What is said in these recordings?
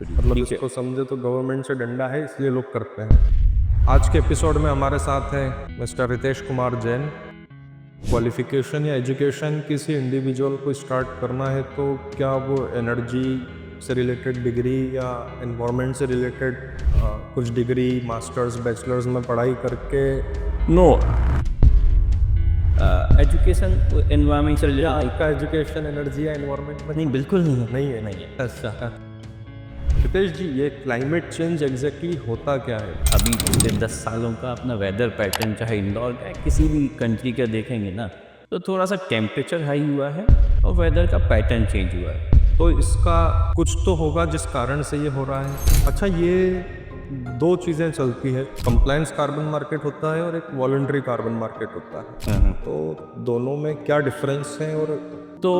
Actually, मतलब ठीक है। इसको समझे तो गवर्नमेंट से डंडा है इसलिए लोग करते हैं। आज के एपिसोड में हमारे साथ हैं मिस्टर रितेश कुमार जैन। क्वालिफिकेशन या एजुकेशन किसी इंडिविजुअल को स्टार्ट करना है तो क्या वो एनर्जी से रिलेटेड डिग्री या एनवायरनमेंट से रिलेटेड कुछ डिग्री मास्टर्स बैचलर्स में पढ़ाई करके नो एजुकेशन एनवायरमेंट से या रिलेटेड आपका एजुकेशन एनर्जी या एनवायरनमेंट में नहीं, बिल्कुल नहीं है। नहीं है? नहीं है ऐसा। रितेश जी, ये क्लाइमेट चेंज एग्जैक्टली होता क्या है? अभी पिछले 10 सालों का अपना वेदर पैटर्न, चाहे इंदौर का किसी भी कंट्री का देखेंगे ना, तो थोड़ा सा टेम्परेचर हाई हुआ है और वेदर का पैटर्न चेंज हुआ है। तो इसका कुछ तो होगा जिस कारण से ये हो रहा है। अच्छा, ये दो चीज़ें चलती है, कंप्लायंस कार्बन मार्केट होता है और एक वॉलंटरी कार्बन मार्केट होता है। तो दोनों में क्या डिफरेंस है? और तो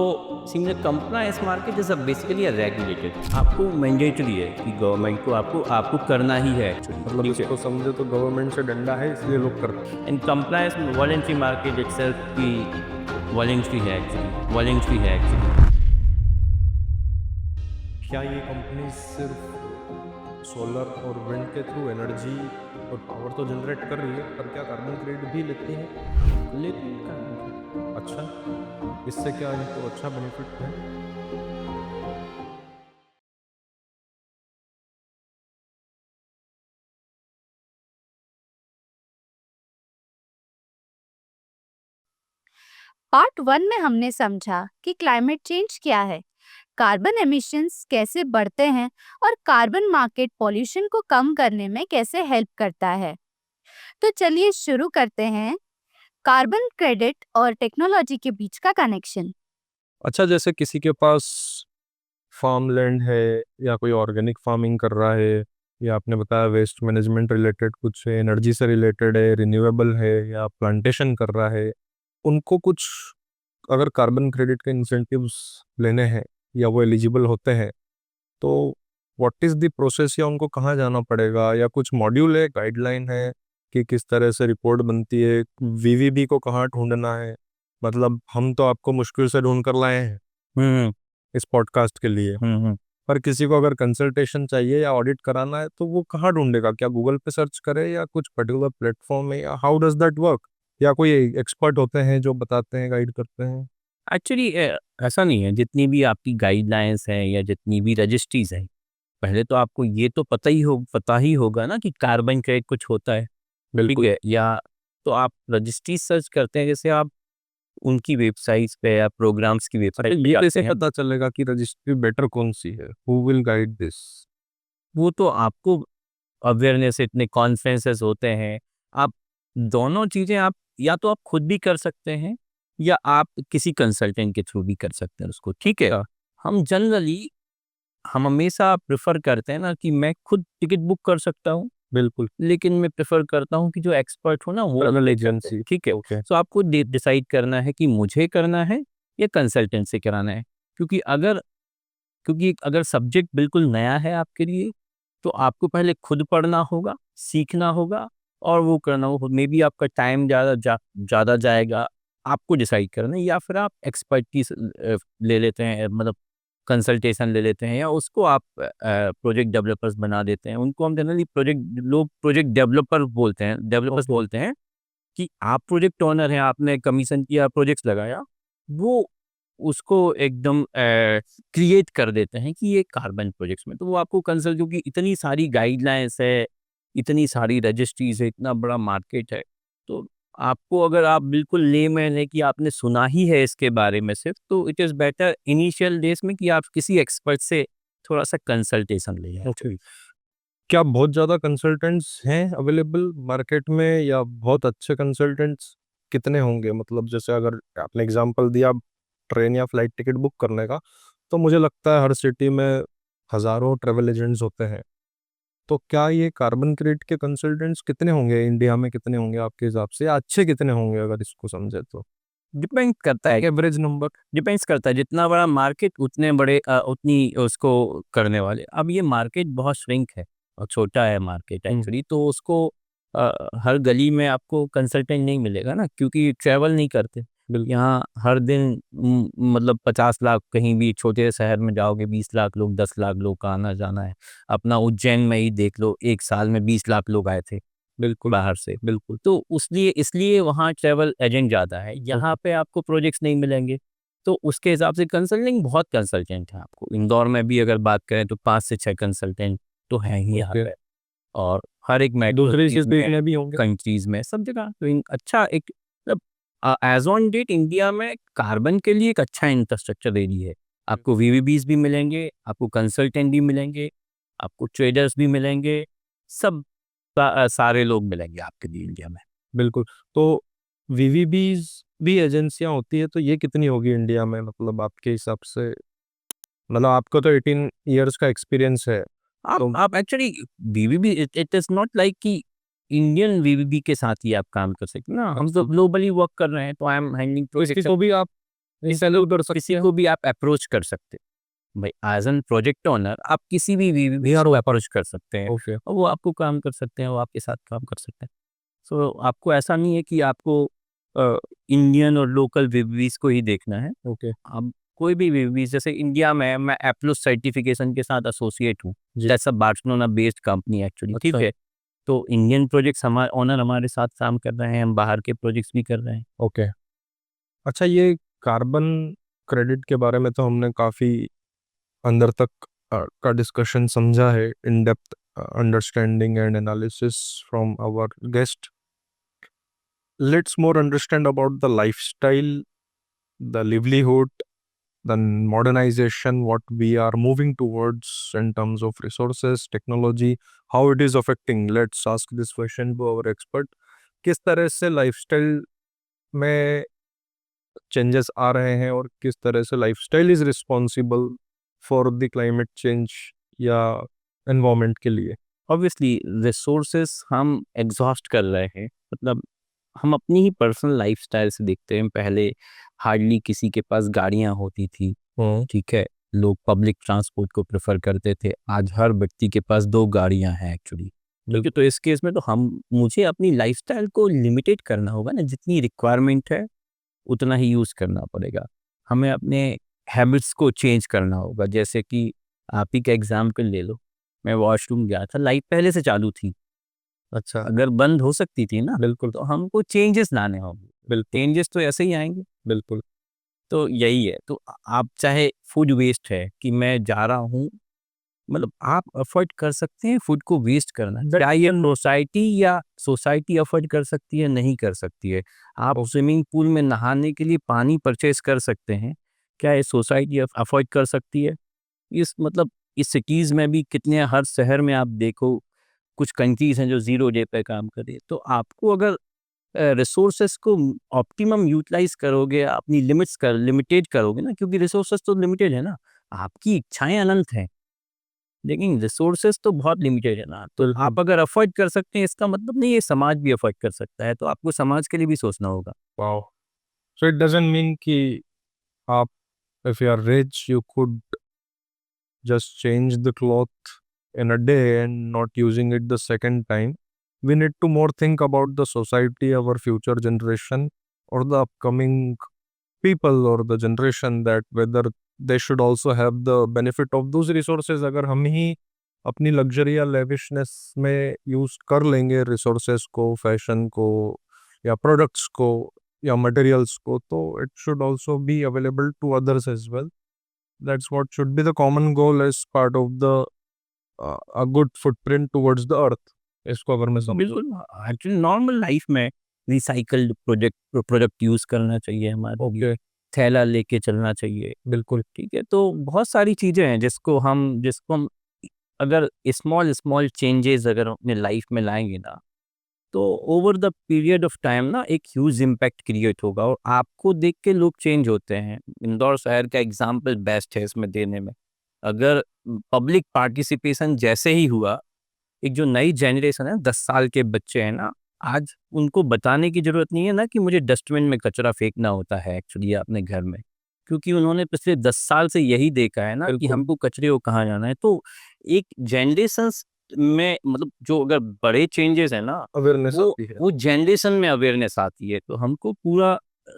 single compliance market is basically regulated, आपको मैंडेटरी है कि गवर्नमेंट को आपको आपको करना ही है एक्चुअली, मतलब ठीक है। इसको समझे तो गवर्नमेंट से डंडा है इसलिए लोग करते हैं। In compliance voluntary market itself की वॉलंटरी है एक्चुअली, वॉलंटरी है एक्चुअली। क्या ये कंपनी सिर्फ सोलर और विंड के थ्रू एनर्जी और पावर तो जनरेट कर रही है, पर क्या कार्बन क्रेडिट भी लेती है? लेकिन अच्छा, इससे क्या इनको अच्छा बेनिफिट है? पार्ट वन में हमने समझा कि क्लाइमेट चेंज क्या है, कार्बन एमिशंस कैसे बढ़ते हैं और कार्बन मार्केट पॉल्यूशन को कम करने में कैसे हेल्प करता है। तो चलिए शुरू करते हैं कार्बन क्रेडिट और टेक्नोलॉजी के बीच का कनेक्शन। अच्छा, जैसे किसी के पास फार्म लैंड है या कोई ऑर्गेनिक फार्मिंग कर रहा है, या आपने बताया वेस्ट मैनेजमेंट रिलेटेड कुछ है, एनर्जी से रिलेटेड है, रिन्यूएबल है, या प्लांटेशन कर रहा है, उनको कुछ अगर कार्बन क्रेडिट के इंसेंटिव्स लेने हैं या वो एलिजिबल होते हैं, तो व्हाट इज़ द प्रोसेस, या उनको कहाँ जाना पड़ेगा, या कुछ मॉड्यूल है, गाइडलाइन है कि किस तरह से रिपोर्ट बनती है, वीवीबी को कहाँ ढूंढना है? मतलब हम तो आपको मुश्किल से ढूंढ कर लाए हैं हम्म इस पॉडकास्ट के लिए, हम्म पर किसी को अगर कंसल्टेशन चाहिए या ऑडिट कराना है तो वो कहाँ ढूंढेगा? क्या गूगल पे सर्च करे या कुछ पर्टिकुलर प्लेटफॉर्म है, या हाउ डज दैट वर्क? या कोई एक्सपर्ट होते हैं जो बताते हैं, गाइड करते हैं? एक्चुअली ऐसा नहीं है। जितनी भी आपकी गाइडलाइंस हैं या जितनी भी रजिस्ट्रीज हैं, पहले तो आपको ये तो पता ही होगा ना कि कार्बन क्रेडिट कुछ होता है, ठीक बिल्कुल। है। या तो आप रजिस्ट्री सर्च करते हैं, जैसे आप उनकी वेबसाइट्स पे या प्रोग्राम्स की वेबसाइट पे ये जाते कैसे हैं, पता चलेगा कि रजिस्ट्री बेटर कौन सी है? Who will guide this? वो तो आपको अवेयरनेस, इतने कॉन्फ्रेंसेस होते हैं। आप दोनों चीज़ें आप या तो आप खुद भी कर सकते हैं या आप किसी कंसल्टेंट के थ्रू भी कर सकते हैं उसको, ठीक है। हम जनरली हम हमेशा प्रेफर करते हैं ना कि मैं खुद टिकट बुक कर सकता हूँ, बिल्कुल। लेकिन मैं प्रेफर करता हूँ कि जो एक्सपर्ट हो ना वो ट्रैवल check करते हैं, एजेंसी। ठीक है। ओके। सो आपको डिसाइड करना है कि मुझे करना है या कंसल्टेंट से कराना है। क्योंकि अगर सब्जेक्ट बिल्कुल नया है आपके लिए, तो आपको पहले खुद पढ़ना होगा, सीखना होगा और वो करना होगा। मे बी आपका टाइम ज़्यादा जाएगा, आपको डिसाइड करना है। या फिर आप एक्सपर्ट की ले लेते हैं, मतलब कंसल्टेशन ले लेते हैं, या उसको आप प्रोजेक्ट डेवलपर्स बना देते हैं। उनको हम जनरली प्रोजेक्ट डेवलपर्स बोलते हैं कि आप प्रोजेक्ट ओनर हैं, आपने कमीशन किया, प्रोजेक्ट्स लगाया, वो उसको एकदम क्रिएट कर देते हैं कि ये कार्बन प्रोजेक्ट्स में। तो वो आपको कंसल्ट, क्योंकि इतनी सारी गाइडलाइंस है, इतनी सारी रजिस्ट्रीज है, इतना बड़ा मार्केट है, तो आपको, अगर आप बिल्कुल लेमैन है कि आपने सुना ही है इसके बारे में सिर्फ, तो it is better initial days में कि आप किसी एक्सपर्ट से थोड़ा सा कंसल्टेशन लें। ओके। क्या बहुत ज़्यादा कंसल्टेंट्स हैं अवेलेबल मार्केट में, या बहुत अच्छे कंसल्टेंट्स कितने होंगे? मतलब जैसे अगर आपने एग्जांपल दिया ट्रेन या फ्लाइट टिकट बुक करने का, तो मुझे लगता है हर सिटी में हज़ारों ट्रैवल एजेंट्स होते हैं। तो क्या ये कार्बन क्रेडिट के कंसल्टेंट्स कितने होंगे इंडिया में, कितने होंगे आपके हिसाब से, या अच्छे कितने होंगे अगर इसको समझे तो? डिपेंड करता है, एवरेज नंबर। डिपेंड्स करता है। जितना बड़ा मार्केट उतने बड़े उतनी उसको करने वाले। अब ये मार्केट बहुत श्रिंक है और छोटा है मार्केट एक्चुअली, तो उसको हर गली में आपको कंसल्टेंट नहीं मिलेगा ना, क्योंकि ट्रैवल नहीं करते। बिल्कुल। यहाँ हर दिन मतलब 50 लाख, कहीं भी छोटे शहर में जाओगे 20 लाख लोग, 10 लाख लोग का आना जाना है। अपना उज्जैन में ही देख लो, एक साल में 20 लाख लोग आए थे बिल्कुल। बाहर से। बिल्कुल। तो उसलिए इसलिए वहाँ ट्रैवल एजेंट ज़्यादा है, यहाँ पे आपको प्रोजेक्ट्स नहीं मिलेंगे। तो उसके हिसाब से कंसल्टिंग, बहुत कंसल्टेंट हैं आपको। इंदौर में भी अगर बात करें तो 5 से 6 कंसल्टेंट तो हैं ही यहाँ ओके। पे। और हर एक मेट्रो दूसरी सिटीज चीज़ में, भी होंगे। कंट्रीज में, सब जगह तो अच्छा एक मतलब एज ऑन डेट इंडिया में कार्बन के लिए एक अच्छा इंफ्रास्ट्रक्चर रेडी है। आपको वीवीबीज भी मिलेंगे, आपको कंसल्टेंट भी मिलेंगे, आपको ट्रेडर्स भी मिलेंगे, सब सारे लोग मिलेंगे आपके लिए इंडिया में। बिल्कुल। तो वीवीबीज़ भी एजेंसियाँ होती है, तो ये कितनी होगी इंडिया में, मतलब आपके हिसाब से? मतलब आपको तो 18 इयर्स का एक्सपीरियंस है। तो आप actually VVB, it is not like कि इंडियन वीवीबी के साथ ही आप काम कर सकते हैं ना, हम तो ग्लोबली वर्क कर रहे हैं, तो आई एम हैंडलिंग किसी को भी आप सेल कर सकते किसी हैं। को भी आप अप्रोच कर सकते हैं भाई। एज एन प्रोजेक्ट ओनर आप किसी भी वीआर को अप्रोच कर सकते हैं, ओके। और वो आपको काम कर सकते हैं, वो आपके साथ काम कर सकते हैं। सो आपको ऐसा नहीं है कि आपको इंडियन और लोकल वीवीज को ही देखना है। ओके। आप कोई भी वीवीज, जैसे इंडिया में मैं एप्लोस सर्टिफिकेशन के साथ एसोसिएट हूँ, जी। That's a Barcelona based company actually, ठीक अच्छा। है। तो इंडियन प्रोजेक्ट्स हमारे ओनर हमारे साथ काम कर रहे हैं, हम बाहर के प्रोजेक्ट्स भी कर रहे हैं। ओके। अच्छा, ये कार्बन क्रेडिट के बारे में तो हमने काफ़ी अंदर तक का डिस्कशन समझा है, in depth understanding and analysis from our guest. Let's more understand about the lifestyle, the livelihood, the modernization, what we are moving towards in terms of resources, technology, how it is affecting. Let's ask this question to our expert. किस तरह से lifestyle में changes आ रहे हैं और किस तरह से lifestyle is responsible for the climate change या एनवायरनमेंट के लिए? ऑब्वियसली रिसोर्सेस हम एग्जॉस्ट कर रहे हैं, मतलब हम अपनी ही पर्सनल लाइफस्टाइल से देखते हैं। पहले हार्डली किसी के पास गाड़ियां होती थी, ठीक है, लोग पब्लिक ट्रांसपोर्ट को प्रेफर करते थे। आज हर व्यक्ति के पास 2 गाड़ियां हैं एक्चुअली, ठीक है। तो इस केस में तो हम मुझे अपनी लाइफस्टाइल को लिमिटेड करना होगा ना, जितनी रिक्वायरमेंट है उतना ही यूज़ करना पड़ेगा। हमें अपने हैबिट्स को चेंज करना होगा। जैसे कि आप ही का एग्जाम्पल ले लो, मैं वॉशरूम गया था, लाइट पहले से चालू थी, अच्छा। अगर बंद हो सकती थी ना, बिल्कुल। तो हमको चेंजेस लाने होंगे। बिल्कुल। चेंजेस तो ऐसे ही आएंगे। बिल्कुल। तो यही है। तो आप चाहे फूड वेस्ट है कि मैं जा रहा हूँ, मतलब आप अफोर्ड कर सकते हैं फूड को वेस्ट करना। क्या ये सोसाइटी अफोर्ड कर सकती है? नहीं कर सकती है। आप स्विमिंग पूल में नहाने के लिए पानी परचेज कर सकते हैं, क्या ये सोसाइटी अफोर्ड कर सकती है? इस मतलब इस सिटीज़ में भी कितने, हर शहर में आप देखो, कुछ कंट्रीज़ हैं जो ज़ीरो डे पे काम कर रही है। तो आपको अगर रिसोर्सेस को ऑप्टिमम यूटिलाइज करोगे, अपनी लिमिटेड करोगे ना, क्योंकि रिसोर्सेस तो लिमिटेड है ना, आपकी इच्छाएं अनंत हैं, लेकिन रिसोर्सेस तो बहुत लिमिटेड है ना। तो बिल्कुल। आप अगर अफोर्ड कर सकते हैं, इसका मतलब नहीं है समाज भी अफोर्ड कर सकता है, तो आपको समाज के लिए भी सोचना होगा। Wow. So it doesn't mean कि आप, if you are rich, you could just change the cloth in a day and not using it the second time. We need to more think about the society, our future generation, or the upcoming people or the generation, that whether they should also have the benefit of those resources. अगर हम ही अपनी luxury या लेविशनेस में use कर लेंगे resources को, fashion को या प्रोडक्ट्स को या मटेरियल्स को, तो it should also be available to others as well. That's what should be the common goal as part of the a good footprint towards the earth. इसको अगर मैं समझूं. बिल्कुल, एक्चुअली नॉर्मल लाइफ में recycled product use करना चाहिए हमारे लिए, okay. थैला लेके चलना चाहिए, बिल्कुल. ठीक है। तो बहुत सारी चीजें हैं जिसको हम अगर स्मॉल स्मॉल चेंजेस अगर अपने लाइफ में लाएंगे ना, तो over the period of time ना एक ह्यूज इम्पैक्ट क्रिएट होगा, और आपको देख के लोग चेंज होते हैं। इंदौर शहर का एग्जाम्पल बेस्ट है इसमें देने में। अगर पब्लिक पार्टिसिपेशन जैसे ही हुआ, एक जो नई जनरेशन है, 10 साल के बच्चे हैं ना, आज उनको बताने की जरूरत नहीं है ना कि मुझे डस्टबिन में कचरा फेंकना होता है एक्चुअली अपने घर में, क्योंकि उन्होंने पिछले 10 साल से यही देखा है ना कि बिल्कुल. हमको कचरे को कहाँ जाना है। तो एक जनरेशन में, मतलब जो अगर बड़े चेंजेस है ना, अवेयरनेस वो आती है. वो जनरेशन में अवेयरनेस आती है। तो हमको पूरा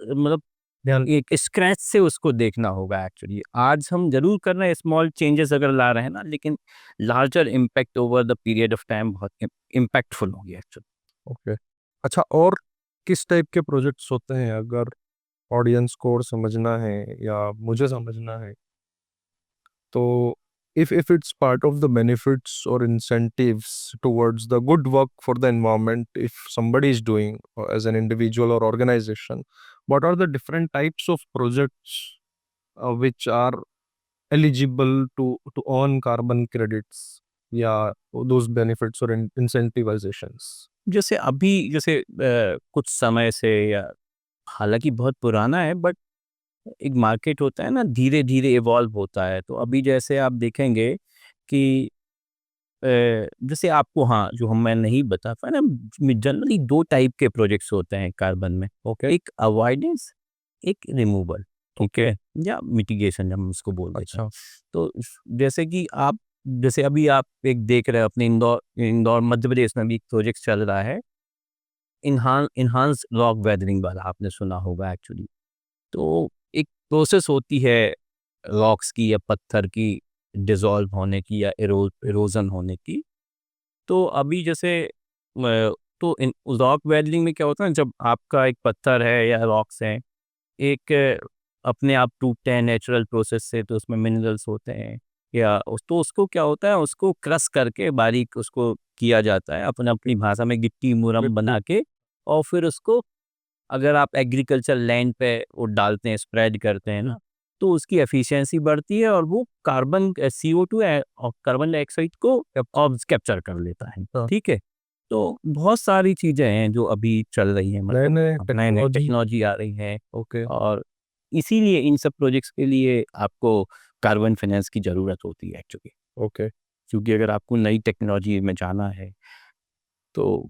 मतलब एक स्क्रैच से उसको देखना होगा एक्चुअली। आज हम जरूर कर रहे हैं स्मॉल चेंजेस अगर ला रहे हैं ना, लेकिन larger impact over the period of time बहुत इम्पैक्टफुल होगी एक्चुअली। ओके। अच्छा, और किस टाइप के प्रोजेक्ट्स होते हैं अगर ऑडियंस को और समझना है या मुझे समझना है, तो if it's part of the benefits or incentives towards the good work for the environment, if somebody is doing as an individual or organization, what are the different types of projects which are eligible to earn carbon credits या those benefits or incentivizations? जैसे अभी जैसे कुछ समय से, या हालांकि बहुत पुराना है, बट एक मार्केट होता है ना, धीरे धीरे इवॉल्व होता है। तो अभी जैसे आप देखेंगे कि जैसे आपको, हाँ, जो हम मैं नहीं बता पाया ना, जनरली दो टाइप के प्रोजेक्ट्स होते हैं कार्बन में। ओके। एक अवॉइडेंस, एक रिमूवल, ठीक है, या मिटिगेशन हम उसको बोल देते हैं। अच्छा। तो जैसे कि आप, जैसे अभी आप एक देख रहे हो अपने इंदौर इंदौर मध्य प्रदेश में भी एक प्रोजेक्ट चल रहा है, इन्हांस रॉक वेदरिंग वाला, आपने सुना होगा एक्चुअली। तो एक प्रोसेस होती है रॉक्स की या पत्थर की डिसॉल्व होने की या इरोजन होने की। तो अभी जैसे तो इन रॉक वेदरिंग में क्या होता है, जब आपका एक पत्थर है या रॉक्स हैं, एक अपने आप टूटते हैं नेचुरल प्रोसेस से, तो उसमें मिनरल्स होते हैं, या तो उसको क्या होता है, उसको क्रश करके बारीक उसको किया जाता है, अपने अपनी भाषा में गिट्टी मुरम बना के, और फिर उसको अगर आप एग्रीकल्चर लैंड पे वो डालते हैं, स्प्रेड करते हैं ना, तो उसकी एफिशिएंसी बढ़ती है और वो कार्बन CO2 और कार्बन डाइऑक्साइड को कैप्चर कर लेता है। ठीक है। तो बहुत सारी चीजें हैं जो अभी चल रही हैं, मतलब नए नए टेक्नोलॉजी आ रही है। ओके। और इसीलिए इन सब प्रोजेक्ट्स के लिए आपको कार्बन फाइनेंस की ज़रूरत होती है एक्चुअली। ओके। क्योंकि अगर आपको नई टेक्नोलॉजी में जाना है, तो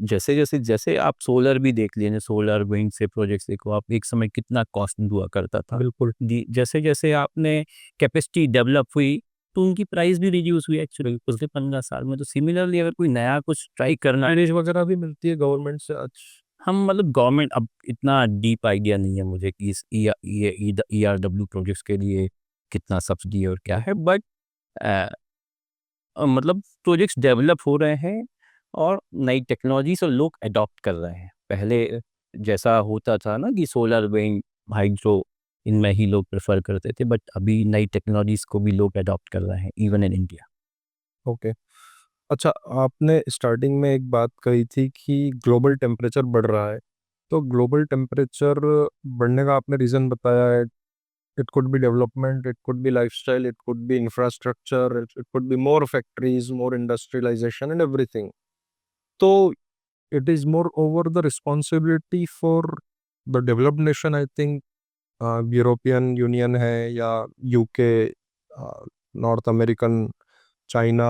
जैसे जैसे जैसे आप सोलर भी देख लीजिए, सोलर विंड से प्रोजेक्ट्स देखो आप, एक समय कितना कॉस्ट हुआ करता था। बिल्कुल। जैसे जैसे आपने कैपेसिटी डेवलप हुई, तो उनकी प्राइस भी रिड्यूस हुई एक्चुअली पिछले 15 साल में। तो सिमिलरली अगर कोई नया कुछ ट्राई करना है, वगैरह भी मिलती है गवर्नमेंट से आज? हम मतलब गवर्नमेंट, अब इतना डीप आइडिया नहीं है मुझे कि इस ERW प्रोजेक्ट्स के लिए कितना सब्सिडी और क्या है, बट मतलब प्रोजेक्ट्स डेवलप हो रहे हैं और नई टेक्नोलॉजी से लोग अडॉप्ट कर रहे हैं। पहले जैसा होता था ना कि सोलर विंड, हाइड्रो, इनमें ही लोग प्रेफर करते थे, बट अभी नई टेक्नोलॉजीज को भी लोग अडॉप्ट कर रहे हैं, इवन इन इंडिया। ओके। अच्छा, आपने स्टार्टिंग में एक बात कही थी कि ग्लोबल टेम्परेचर बढ़ रहा है, तो ग्लोबल टेम्परेचर बढ़ने का आपने रीज़न बताया है। It could be development, it could be lifestyle, it could be infrastructure, it could be more factories, more industrialisation and everything. तो it is more over the responsibility for the developed nation, I think European Union है या UK, North American, China.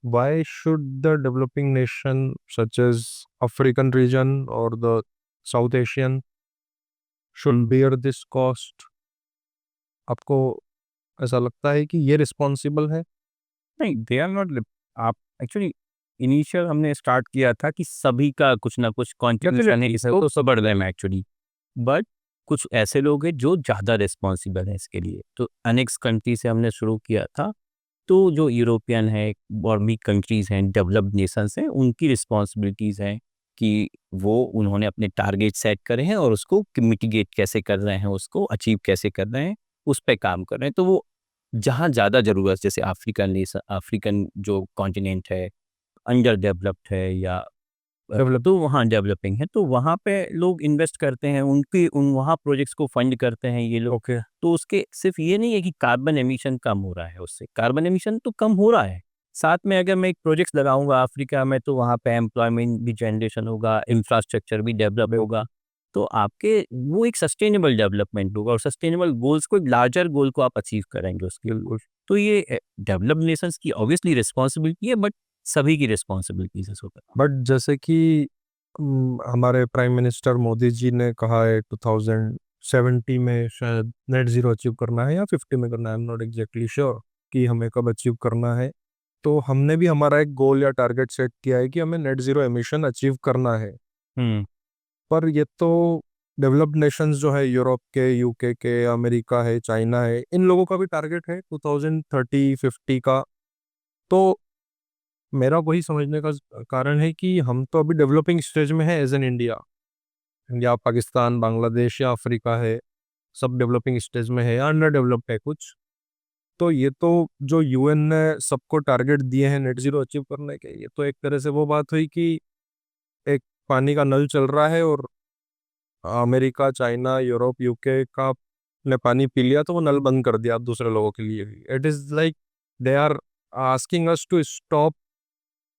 Why should the developing nation such as African region or the South Asian should bear this cost? आपको ऐसा लगता है कि ये responsible है? नहीं, दे आर नॉट। आप एक्चुअली इनिशियल हमने स्टार्ट किया था कि सभी का कुछ ना कुछ कॉन्ट्रीब्यूशन है, इसे तो सब बढ़ रहे हैं एक्चुअली। बट कुछ ऐसे लोग हैं जो ज़्यादा रिस्पॉन्सिबल हैं इसके लिए। तो अनेक्स कंट्री से हमने शुरू किया था। तो जो यूरोपियन है और भी कंट्रीज़ हैं, डेवलप्ड नेशंस हैं, उनकी रिस्पॉन्सिबिलिटीज़ हैं कि वो उन्होंने अपने टारगेट सेट करे हैं और उसको मिटिगेट कैसे कर रहे हैं, उसको अचीव कैसे कर रहे हैं, उस पे काम कर रहे हैं। तो वो जहाँ ज़्यादा ज़रूरत, जैसे अफ्रीकन जो कॉन्टिनेंट है अंडर डेवलप्ड है या तो वहाँ डेवलपिंग है, तो वहाँ पे लोग इन्वेस्ट करते हैं, वहाँ प्रोजेक्ट्स को फंड करते हैं ये लोग। ओके। तो उसके सिर्फ ये नहीं है कि कार्बन एमिशन कम हो रहा है, उससे कार्बन एमिशन तो कम हो रहा है, साथ में अगर मैं एक प्रोजेक्ट लगाऊंगा अफ्रीका में, तो वहाँ पे एम्प्लॉयमेंट भी जनरेशन होगा, इंफ्रास्ट्रक्चर भी डेवलप होगा। तो आपके वो एक सस्टेनेबल डेवलपमेंट होगा, और सस्टेनेबल गोल्स को, एक लार्जर गोल को आप अचीव करेंगे उसके। तो ये डेवलप्ड नेशंस की ऑब्वियसली रिस्पॉन्सिबिलिटी है, बट सभी की रिस्पॉन्सिबिलिटी से होता है। बट जैसे कि हमारे प्राइम मिनिस्टर मोदी जी ने कहा है 2070 में शायद नेट जीरो अचीव करना है या 50 में करना है, I am not exactly sure कि हमें कब अचीव करना है। तो हमने भी हमारा एक गोल या टारगेट सेट किया है कि हमें नेट जीरो एमिशन अचीव करना है। हम्म। पर ये तो डेवलप्ड नेशंस जो है, यूरोप के, यूके के, अमेरिका है, चाइना है, इन लोगों का भी टारगेट है 2030-50 का। तो मेरा वही समझने का कारण है कि हम तो अभी डेवलपिंग स्टेज में है as an India. India, Pakistan, Bangladesh या अफ्रीका है, सब डेवलपिंग स्टेज में है या अंडर डेवलप्ड है कुछ। तो ये तो जो यूएन ने सबको टारगेट दिए हैं नेट जीरो अचीव करने के, ये तो एक तरह से वो बात हुई कि एक पानी का नल चल रहा है और अमेरिका, चाइना, यूरोप, यूके का ने पानी पी लिया तो वो नल बंद कर दिया दूसरे लोगों के लिए भी। It is like they are asking us to stop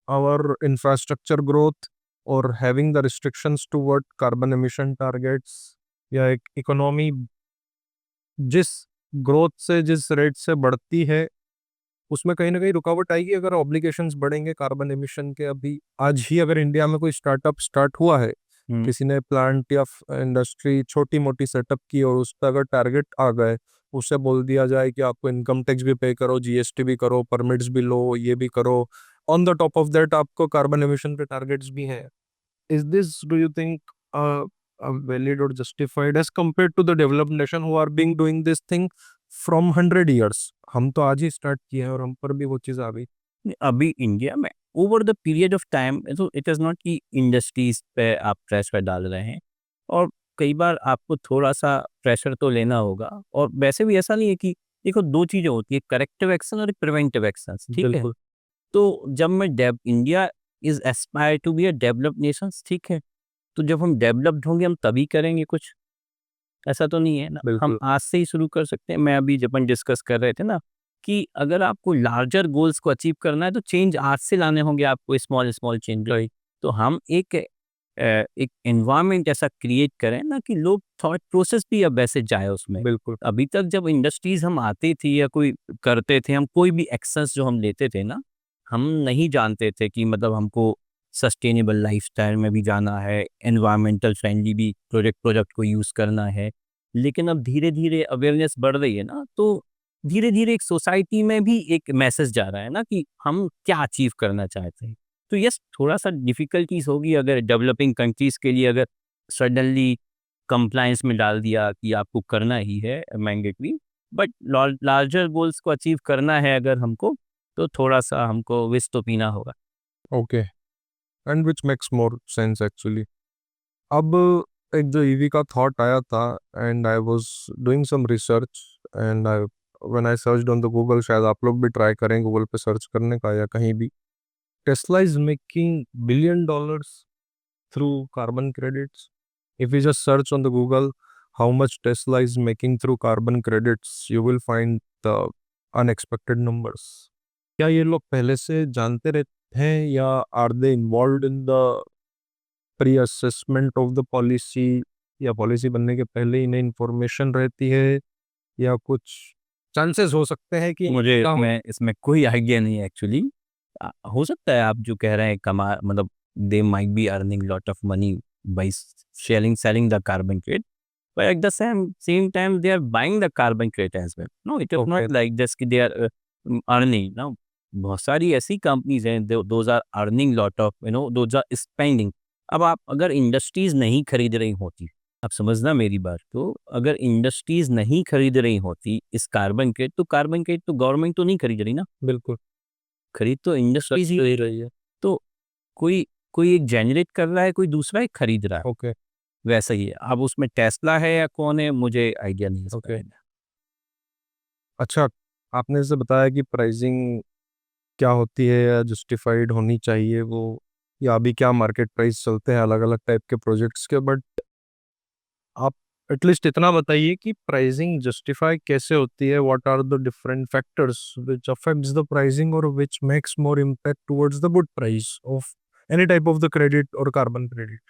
our infrastructure growth और having the restrictions toward carbon emission targets, या एक इकोनॉमी जिस ग्रोथ से, जिस रेट से बढ़ती है, उसमें कहीं ना कहीं रुकावट आएगी अगर ऑब्लिगेशंस बढ़ेंगे कार्बन एमिशन के। अभी आज ही अगर इंडिया में कोई स्टार्टअप स्टार्ट हुआ है, किसी ने प्लांट या इंडस्ट्री छोटी मोटी सेटअप की और उस पर अगर टारगेट आ गए, उससे बोल दिया जाए कि आपको इनकम टैक्स भी पे करो, जीएसटी भी करो, परमिट्स भी लो, ये भी करो, on the top of that आपको कार्बन एमिशन पे टारगेट्स भी हैं, is this, do you think, valid or justified as compared to the developed nation who are being doing this thing from 100 years? हम तो आज ही स्टार्ट किए हैं और हम पर भी वो चीज़ आ गई। अभी इंडिया में over the period of time, तो इट इज़ नॉट कि इंडस्ट्रीज पे आप प्रेशर डाल रहे हैं, और कई बार आपको थोड़ा सा प्रेशर तो लेना होगा। और वैसे भी ऐसा नहीं है कि, देखो, दो चीज़ें होती है, करेक्टिव एक्शन और प्रिवेंटिव एक्शन, ठीक है। बिल्कुल। तो जब मैं India is aspire to be a developed nations, ठीक है, तो जब हम डेवलप्ड होंगे हम तभी करेंगे कुछ, ऐसा तो नहीं है ना। हम बिल्कुल। आज से ही शुरू कर सकते हैं। मैं अभी जब अपन डिस्कस कर रहे थे ना कि अगर आपको लार्जर गोल्स को अचीव करना है तो चेंज आज से लाने होंगे आपको, स्मॉल स्मॉल चेंज। तो हम एक एनवायरनमेंट ऐसा क्रिएट करें ना कि लोग थॉट प्रोसेस भी अब वैसे जाए उसमें। बिल्कुल। अभी तक जब इंडस्ट्रीज हम आती थी या कोई करते थे, हम कोई भी एक्शंस जो हम लेते थे ना, हम नहीं जानते थे कि मतलब हमको सस्टेनेबल लाइफस्टाइल में भी जाना है, एनवायरमेंटल फ्रेंडली भी प्रोडक्ट को यूज़ करना है। लेकिन अब धीरे धीरे अवेयरनेस बढ़ रही है ना, तो धीरे धीरे एक सोसाइटी में भी एक मैसेज जा रहा है ना कि हम क्या अचीव करना चाहते हैं। तो यस, थोड़ा सा डिफिकल्टीज होगी अगर डेवलपिंग कंट्रीज के लिए, अगर सडनली कंप्लायंस में डाल दिया कि आपको करना ही है मैंडेटरी। बट लार्जर गोल्स को अचीव करना है अगर हमको, तो थोड़ा सा हमको विश तो पीना होगा। Okay, and which makes more sense actually. अब एक जो ईवी का थॉट आया था, and I was doing some research, and I when I searched on the Google, शायद आप लोग भी ट्राई करें गूगल पे सर्च करने का या कहीं भी, Tesla is making billion dollars through carbon credits. If you just search on the Google how much Tesla is making through carbon credits, you will find the unexpected numbers. क्या ये लोग पहले से जानते रहते हैं, या are they involve in the pre assessment of the policy, या पॉलिसी बनने के पहले इन्हें इंफॉर्मेशन रहती है, या कुछ चांसेस हो सकते हैं कि मुझे क्या हो? इसमें कोई आइडिया नहीं है एक्चुअली। हो सकता है आप जो कह रहे हैं, कमा मतलब they might be earning lot of money by selling the carbon credit, but at the same time they are buying the carbon credit as well. No, it is Okay. not like just कि they are earning. No, बहुत सारी ऐसी companies हैं, those are earning lot of, those are spending. अब आप अगर industries नहीं खरीद रही होती, आप समझना मेरी बात, तो अगर इंडस्ट्रीज नहीं खरीद रही होती इस कार्बन क्रेडिट, तो कार्बन क्रेडिट तो गवर्नमेंट तो नहीं खरीद रही ना, बिल्कुल। खरीद तो इंडस्ट्रीज ही रही है। तो कोई कोई एक जनरेट कर रहा है, कोई दूसरा एक खरीद रहा है, ओके। वैसा ही है। अब उसमें टेस्ला है या कौन है, मुझे आइडिया नहीं है इसका। Okay. अच्छा, आपने जैसे बताया कि प्राइसिंग क्या होती है या जस्टिफाइड होनी चाहिए वो, या अभी क्या मार्केट प्राइस चलते हैं अलग अलग टाइप के प्रोजेक्ट्स के, बट आप एटलीस्ट इतना बताइए कि प्राइसिंग जस्टिफाई कैसे होती है, what are the different factors which affects the pricing और which makes more impact towards the good price of any type of the credit और कार्बन क्रेडिट।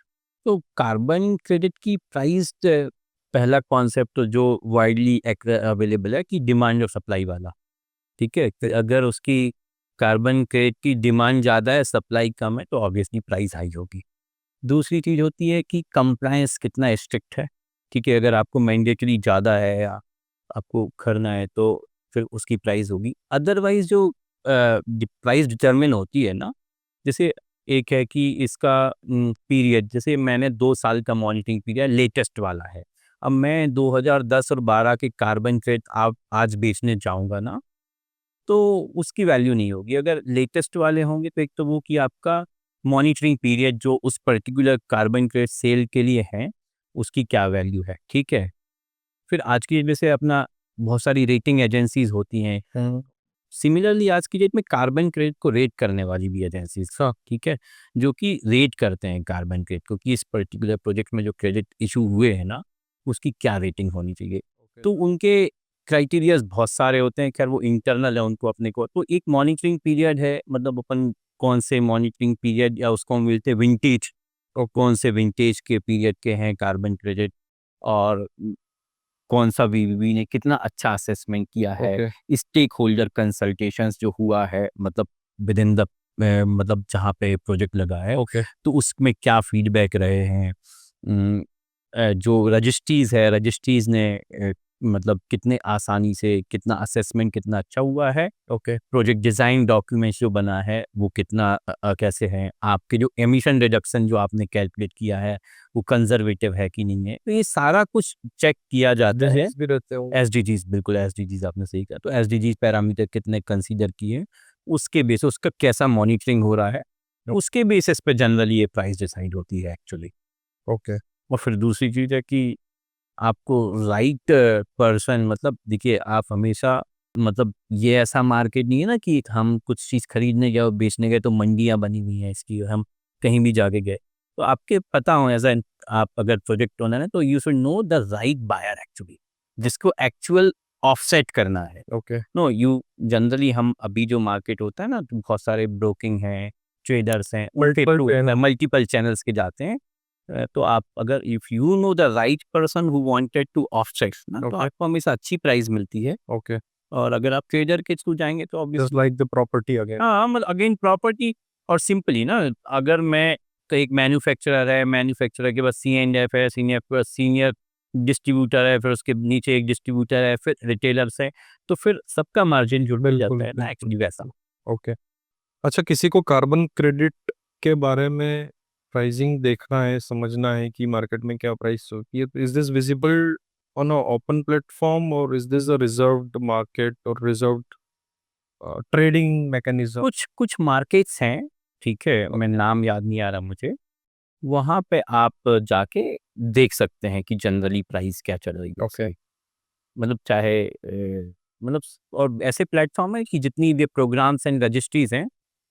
तो कार्बन क्रेडिट की प्राइस, पहला कॉन्सेप्ट तो जो वाइडली अवेलेबल है कि demand और सप्लाई वाला, ठीक है। तो अगर उसकी कार्बन क्रेडिट की डिमांड ज़्यादा है, सप्लाई कम है, तो ऑब्वियसली प्राइस हाई होगी। दूसरी चीज़ होती है कि कंप्लायंस कितना स्ट्रिक्ट है, ठीक है। अगर आपको मैंडेटरी ज़्यादा है या आपको करना है, तो फिर उसकी प्राइस होगी। अदरवाइज जो प्राइस डिटरमिन होती है ना, जैसे एक है कि इसका पीरियड, जैसे मैंने 2 साल का मॉनिटरिंग पीरियड लेटेस्ट वाला है। अब मैं 2010 और 12 के कार्बन क्रेडिट आप आज बेचने जाऊँगा ना, तो उसकी वैल्यू नहीं होगी। अगर लेटेस्ट वाले होंगे तो एक तो वो कि आपका मॉनिटरिंग पीरियड जो उस पर्टिकुलर कार्बन क्रेडिट सेल के लिए है, उसकी क्या वैल्यू है, ठीक है? फिर आज की डेट में से अपना बहुत सारी रेटिंग एजेंसीज़ होती हैं। सिमिलरली आज की डेट में कार्बन क्रेडिट को रेट करने वाली भी एजेंसीज, ठीक है, जो कि रेट करते हैं कार्बन क्रेडिट को कि इस पर्टिकुलर प्रोजेक्ट में जो क्रेडिट इशू हुए हैं ना, उसकी क्या रेटिंग होनी चाहिए। तो उनके क्राइटेरियाज बहुत सारे होते हैं, खैर वो इंटरनल है उनको अपने को। तो एक मॉनिटरिंग पीरियड है, मतलब अपन कौन से मॉनिटरिंग पीरियड या उसको हम मिलते हैं विंटेज, और कौन से विंटेज के पीरियड के हैं कार्बन क्रेडिट, और कौन सा वीवीबी ने कितना अच्छा असेसमेंट किया है, स्टेक होल्डर कंसल्टेशंस जो हुआ है, मतलब विद इन द मतलब जहाँ पे प्रोजेक्ट लगा है, तो उसमें क्या फीडबैक रहे हैं। जो रजिस्ट्रीज है, रजिस्ट्रीज ने मतलब कितने आसानी से कितना असेसमेंट कितना अच्छा हुआ है। प्रोजेक्ट डिज़ाइन डॉक्यूमेंट्स जो बना है वो कितना कैसे हैं, आपके जो एमिशन रिडक्शन जो आपने कैलकुलेट किया है वो कंजर्वेटिव है कि नहीं है। तो ये सारा कुछ चेक किया जाता है। एसडीजीज, बिल्कुल एसडीजीज आपने सही कहा। तो एसडीजीज पैरामीटर कितने कंसीडर किए, उसके बेसिस उसका कैसा मॉनिटरिंग हो रहा है, उसके बेसिस पे जनरली ये प्राइस डिसाइड होती है एक्चुअली। और फिर दूसरी चीज़ है कि आपको राइट पर्सन, मतलब देखिए आप हमेशा, मतलब ये ऐसा मार्केट नहीं है ना कि हम कुछ चीज़ खरीदने गए और बेचने गए तो मंडियाँ बनी हुई हैं इसकी, हम कहीं भी जाके गए तो आपके पता हो एज एन, आप अगर प्रोजेक्ट ओनर है तो you should know the right buyer actually, जिसको एक्चुअल ऑफसेट करना है। नो यू जनरली, हम अभी जो मार्केट होता है ना, तो बहुत सारे ब्रोकिंग हैं, ट्रेडर्स हैं, मल्टीपल चैनल्स के जाते हैं। तो आप अगर if you know the right person who wanted to offset ना, तो आपको हमेशा अच्छी प्राइस मिलती है। और अगर आप ट्रेडर के थ्रू जाएंगे तो obviously like the property again. हाँ, मतलब अगेन प्रॉपर्टी। और सिंपली ना, अगर मैं एक मैन्युफैक्चरर है, मैन्युफैक्चरर के पास CNF है, सीनियर पर सीनियर डिस्ट्रीब्यूटर है, फिर उसके नीचे एक डिस्ट्रीब्यूटर है, फिर रिटेलर्स है, तो फिर सबका मार्जिन जुड़ मिल जाता है ना एक्चुअली वैसा। अच्छा, किसी को कार्बन क्रेडिट के बारे में प्राइसिंग देखना है, समझना है कि मार्केट में क्या प्राइस होती है, तो is this visible on a open platform और is this a reserved market और रिजर्व्ड ट्रेडिंग मैकेनिज्म? कुछ मार्केट्स हैं, ठीक है, मैं नाम याद नहीं आ रहा मुझे, वहाँ पे आप जाके देख सकते हैं कि जनरली प्राइस क्या चल रही है उसकी। मतलब चाहे मतलब, और ऐसे प्लेटफॉर्म है कि जितनी भी प्रोग्राम्स एंड रजिस्ट्रीज हैं,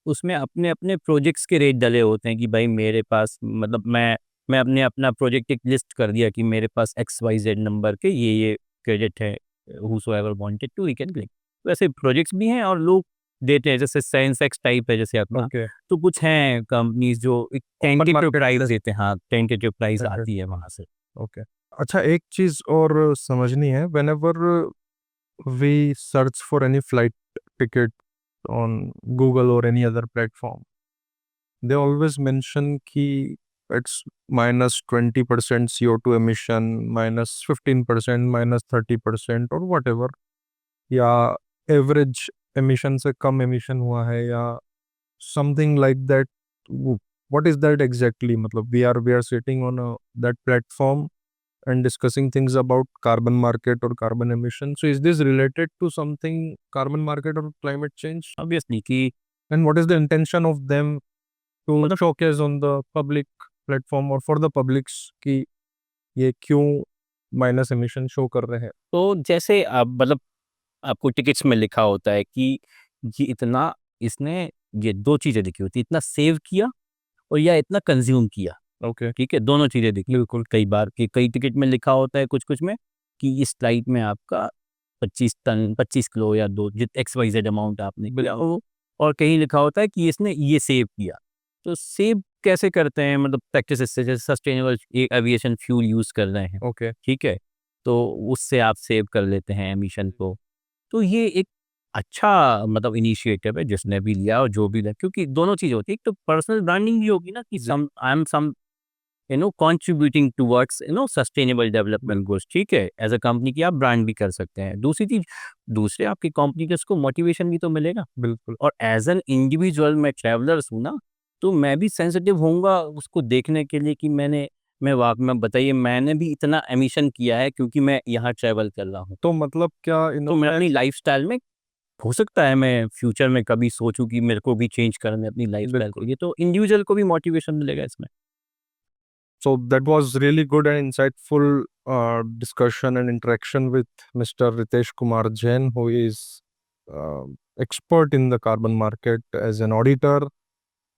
उसमें अपने अपने प्रोजेक्ट्स के रेट डले होते हैं कि भाई मेरे पास, मतलब मैं अपने अपना प्रोजेक्ट एक लिस्ट कर दिया कि मेरे पास XYZ नंबर के ये क्रेडिट है, whosoever wanted to he can click। वैसे प्रोजेक्ट्स भी हैं और लोग देते हैं, जैसे सेंसेक्स टाइप है जैसे अपना। तो कुछ हैं कंपनीज जो एक टेंटेटिव प्राइस देते हैं, हाँ टेंटेटिव प्राइस आती है वहाँ से। अच्छा, एक चीज और समझनी है, whenever we search for any flight ticket on Google और any other platform, they always mention कि it's -20% CO2 emission, -15%, -30% और whatever, या एवरेज एमिशन से कम एमिशन हुआ है या something like that. What is that exactly? मतलब we are sitting on that platform and discussing things about carbon market or carbon emission. So is this related to something carbon market or climate change? Obviously कि And what is the intention of them to showcase on the public platform or for the publics कि ये क्यों minus emission show कर रहे हैं? तो जैसे आप, मतलब आपको टिकट्स में लिखा होता है कि ये इतना, इसने ये 2 चीज़ें लिखी होती है, इतना सेव किया और या इतना कंज्यूम किया। ठीक है, दोनों चीज़ें दिखी बिल्कुल। कई बार कि कई टिकट में लिखा होता है कुछ में कि इस फ्लाइट में आपका 25 टन 25 किलो या 2 XYZ अमाउंट आपने किया हो, और कहीं लिखा होता है कि इसने ये सेव किया। तो सेव कैसे करते हैं, मतलब प्रैक्टिस से, जैसे सस्टेनेबल एविएशन फ्यूल यूज़ कर रहे हैं, ठीक है, तो उससे आप सेव कर लेते हैं एमिशन को। तो ये एक अच्छा, मतलब इनिशिएटिव है जिसने भी लिया और जो भी लिया, क्योंकि दोनों चीज़ होती है। एक तो पर्सनल ब्रांडिंग भी होगी ना कि I am some contributing towards sustainable development goals, ठीक है, एज अ कंपनी की आप ब्रांड भी कर सकते हैं। दूसरी चीज, दूसरे आपकी कंपनी के उसको मोटिवेशन भी तो मिलेगा। बिल्कुल। और एज एन इंडिविजुअल मैं ट्रैवलर्स हूँ ना, तो मैं भी सेंसिटिव होऊंगा उसको देखने के लिए कि मैं वाकई में बताइए मैंने भी इतना एमिशन किया है क्योंकि मैं यहाँ ट्रैवल कर रहा हूँ। तो मतलब क्या तो मैं अपनी लाइफस्टाइल में हो सकता है मैं फ्यूचर में कभी सोचूं कि मेरे को भी चेंज करना है अपनी लाइफस्टाइल के बिल्कुल। लिए, तो इंडिविजुअल को भी मोटिवेशन मिलेगा इसमें। So that was really good and insightful discussion and interaction with Mr. Ritesh Kumar Jain, who is expert in the carbon market as an auditor,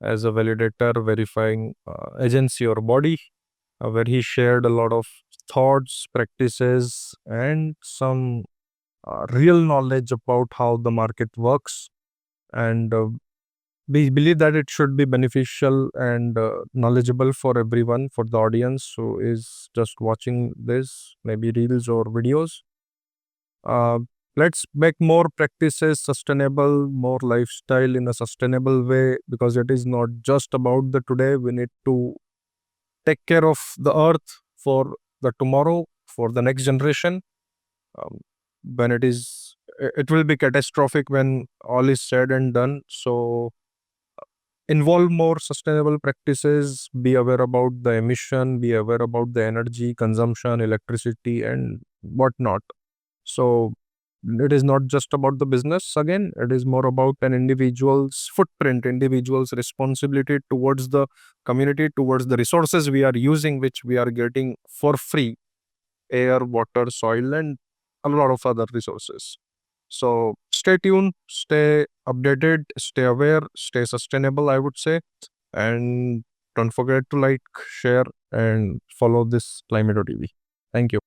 as a validator, verifying agency or body, where he shared a lot of thoughts, practices, and some real knowledge about how the market works. And we believe that it should be beneficial and knowledgeable for everyone, for the audience who is just watching this, maybe reels or videos. Uh, let's make more practices sustainable, more lifestyle in a sustainable way, because it is not just about the today. We need to take care of the earth for the tomorrow, for the next generation. Um, when it will be catastrophic when all is said and done. So involve more sustainable practices, be aware about the emission, be aware about the energy consumption, electricity, and whatnot. So it is not just about the business. Again, it is more about an individual's footprint, individual's responsibility towards the community, towards the resources we are using, which we are getting for free: air, water, soil, and a lot of other resources. So stay tuned, stay updated, stay aware, stay sustainable, I would say. And don't forget to like, share, and follow this Climate TV. Thank you.